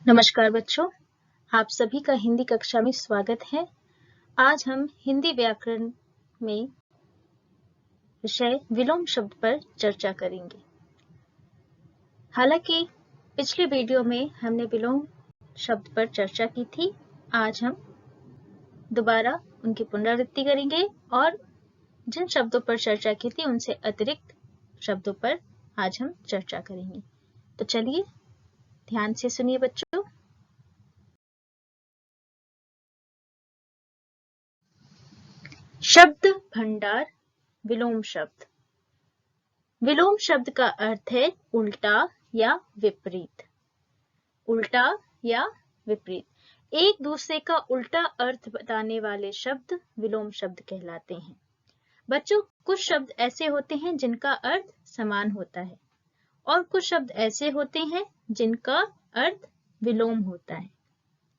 नमस्कार बच्चों, आप सभी का हिंदी कक्षा में स्वागत है। आज हम हिंदी व्याकरण में विषय विलोम शब्द पर चर्चा करेंगे। हालांकि पिछले वीडियो में हमने विलोम शब्द पर चर्चा की थी। आज हम दोबारा उनकी पुनरावृत्ति करेंगे और जिन शब्दों पर चर्चा की थी उनसे अतिरिक्त शब्दों पर आज हम चर्चा करेंगे। तो चलिए ध्यान से सुनिए बच्चों। शब्द भंडार विलोम शब्द। विलोम शब्द का अर्थ है उल्टा या विपरीत। उल्टा या विपरीत एक दूसरे का उल्टा अर्थ बताने वाले शब्द विलोम शब्द कहलाते हैं। बच्चों, कुछ शब्द ऐसे होते हैं जिनका अर्थ समान होता है और कुछ शब्द ऐसे होते हैं जिनका अर्थ विलोम होता है।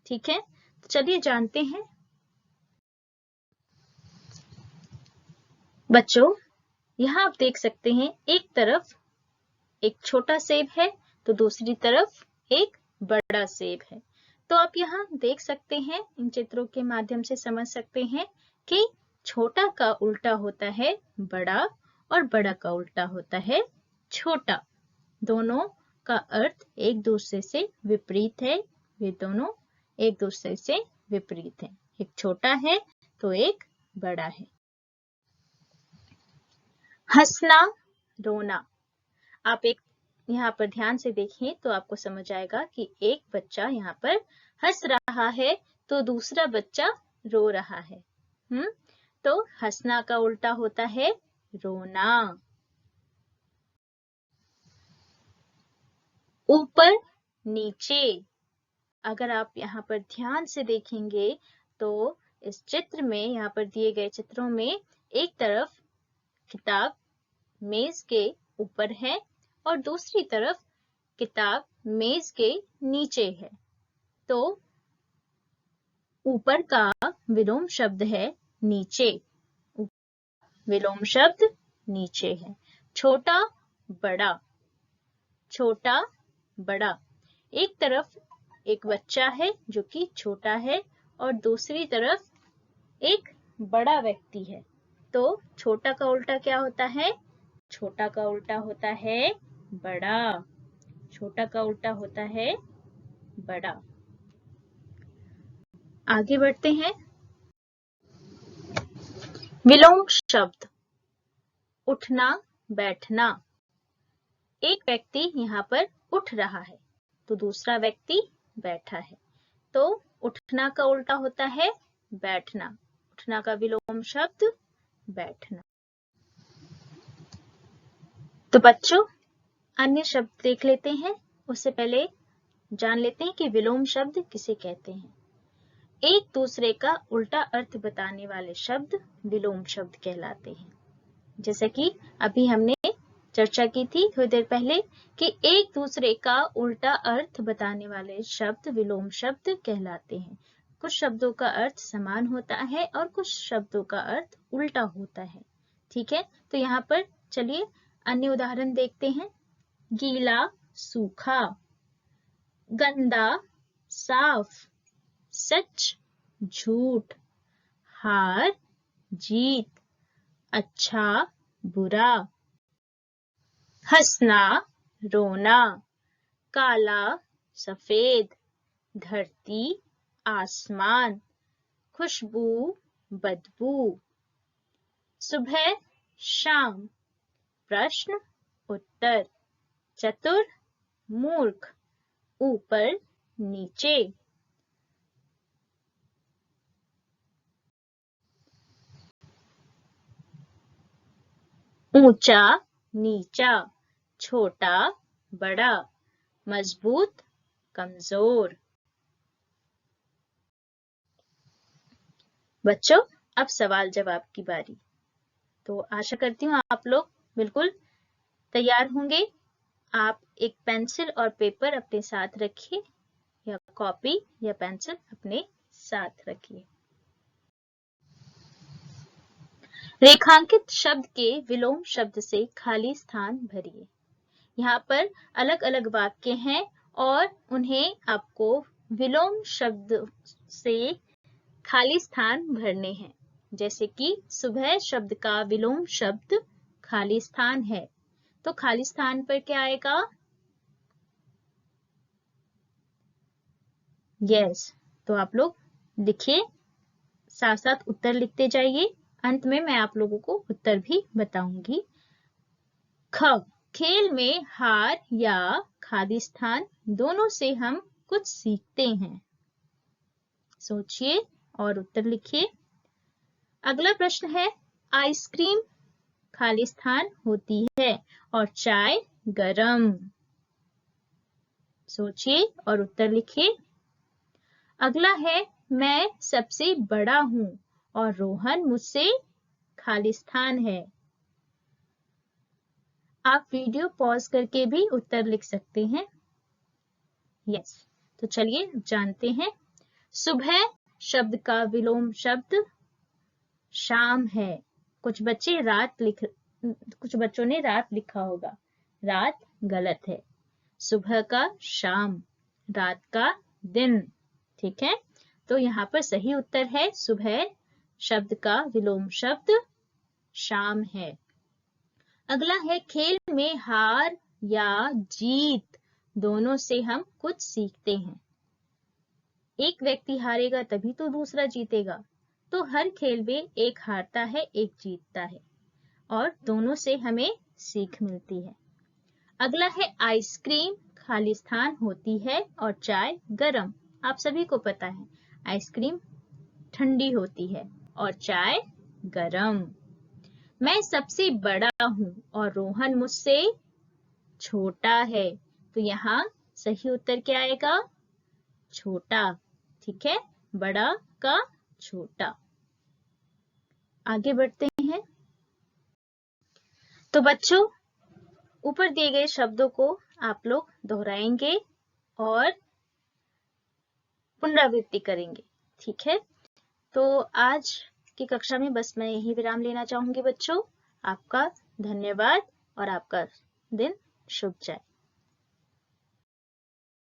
ठीक है, तो चलिए जानते हैं। बच्चों, यहाँ आप देख सकते हैं एक तरफ एक छोटा सेब है तो दूसरी तरफ एक बड़ा सेब है। तो आप यहाँ देख सकते हैं, इन चित्रों के माध्यम से समझ सकते हैं कि छोटा का उल्टा होता है बड़ा और बड़ा का उल्टा होता है छोटा। दोनों का अर्थ एक दूसरे से विपरीत है। वे दोनों एक दूसरे से विपरीत हैं। एक छोटा है तो एक बड़ा है। हंसना, रोना। आप एक यहाँ पर ध्यान से देखें तो आपको समझ आएगा कि एक बच्चा यहाँ पर हंस रहा है तो दूसरा बच्चा रो रहा है। तो हंसना का उल्टा होता है रोना। ऊपर नीचे। अगर आप यहाँ पर ध्यान से देखेंगे तो इस चित्र में, यहाँ पर दिए गए चित्रों में, एक तरफ किताब मेज के ऊपर है और दूसरी तरफ किताब मेज के नीचे है। तो ऊपर का विलोम शब्द है नीचे। विलोम शब्द नीचे है। छोटा बड़ा। छोटा बड़ा। एक तरफ एक बच्चा है जो कि छोटा है और दूसरी तरफ एक बड़ा व्यक्ति है। तो छोटा का उल्टा क्या होता है? छोटा का उल्टा होता है बड़ा। छोटा का उल्टा होता है बड़ा। आगे बढ़ते हैं। विलोम शब्द। उठना बैठना। एक व्यक्ति यहाँ पर उठ रहा है तो दूसरा व्यक्ति बैठा है। तो उठना का उल्टा होता है बैठना। उठना का विलोम शब्द बैठना। तो बच्चों, अन्य शब्द देख लेते हैं। उससे पहले जान लेते हैं कि विलोम शब्द किसे कहते हैं। एक दूसरे का उल्टा अर्थ बताने वाले शब्द विलोम शब्द कहलाते हैं। जैसे कि अभी हमने चर्चा की थी थोड़ी देर पहले कि एक दूसरे का उल्टा अर्थ बताने वाले शब्द विलोम शब्द कहलाते हैं। कुछ शब्दों का अर्थ समान होता है और कुछ शब्दों का अर्थ उल्टा होता है। ठीक है, तो यहाँ पर चलिए अन्य उदाहरण देखते हैं। गीला सूखा, गंदा साफ, सच झूठ, हार जीत, अच्छा बुरा, हंसना रोना, काला सफेद, धरती आसमान, खुशबू बदबू, सुबह शाम, प्रश्न उत्तर, चतुर मूर्ख, ऊपर नीचे। ऊंचा नीचा, छोटा बड़ा, मजबूत कमजोर। बच्चों, अब सवाल जवाब की बारी। तो आशा करती हूँ आप लोग बिल्कुल तैयार होंगे। आप एक पेंसिल और पेपर अपने साथ रखिए या कॉपी या पेंसिल अपने साथ रखिए। रेखांकित शब्द के विलोम शब्द से खाली स्थान भरिए। यहाँ पर अलग अलग वाक्य हैं और उन्हें आपको विलोम शब्द से खाली स्थान भरने हैं। जैसे कि सुबह शब्द का विलोम शब्द खाली स्थान है, तो खाली स्थान पर क्या आएगा? यस, तो आप लोग लिखिए, साथ साथ उत्तर लिखते जाइए। अंत में मैं आप लोगों को उत्तर भी बताऊंगी। ख, खेल में हार या खाली स्थान दोनों से हम कुछ सीखते हैं। सोचिए और उत्तर लिखिए। अगला प्रश्न है, आइसक्रीम खाली स्थान होती है और चाय गरम। सोचिए और उत्तर लिखिए। अगला है, मैं सबसे बड़ा हूं और रोहन मुझसे खाली स्थान है। आप वीडियो पॉज करके भी उत्तर लिख सकते हैं। यस, तो चलिए जानते हैं। सुबह शब्द का विलोम शब्द शाम है। कुछ बच्चों ने रात लिखा होगा। रात गलत है। सुबह का शाम, रात का दिन। ठीक है, तो यहाँ पर सही उत्तर है सुबह शब्द का विलोम शब्द शाम है। अगला है, खेल में हार या जीत दोनों से हम कुछ सीखते हैं। एक व्यक्ति हारेगा तभी तो दूसरा जीतेगा, तो हर खेल में एक हारता है एक जीतता है और दोनों से हमें सीख मिलती है। अगला है, आइसक्रीम खाली स्थान होती है और चाय गरम। आप सभी को पता है आइसक्रीम ठंडी होती है और चाय गरम। मैं सबसे बड़ा हूं और रोहन मुझसे छोटा है, तो यहाँ सही उत्तर क्या आएगा? छोटा। ठीक है, बड़ा का छोटा। आगे बढ़ते हैं। तो बच्चों, ऊपर दिए गए शब्दों को आप लोग दोहराएंगे और पुनरावृत्ति करेंगे। ठीक है, तो आज की कक्षा में बस मैं यही विराम लेना चाहूंगी बच्चों। आपका धन्यवाद और आपका दिन शुभ जाए।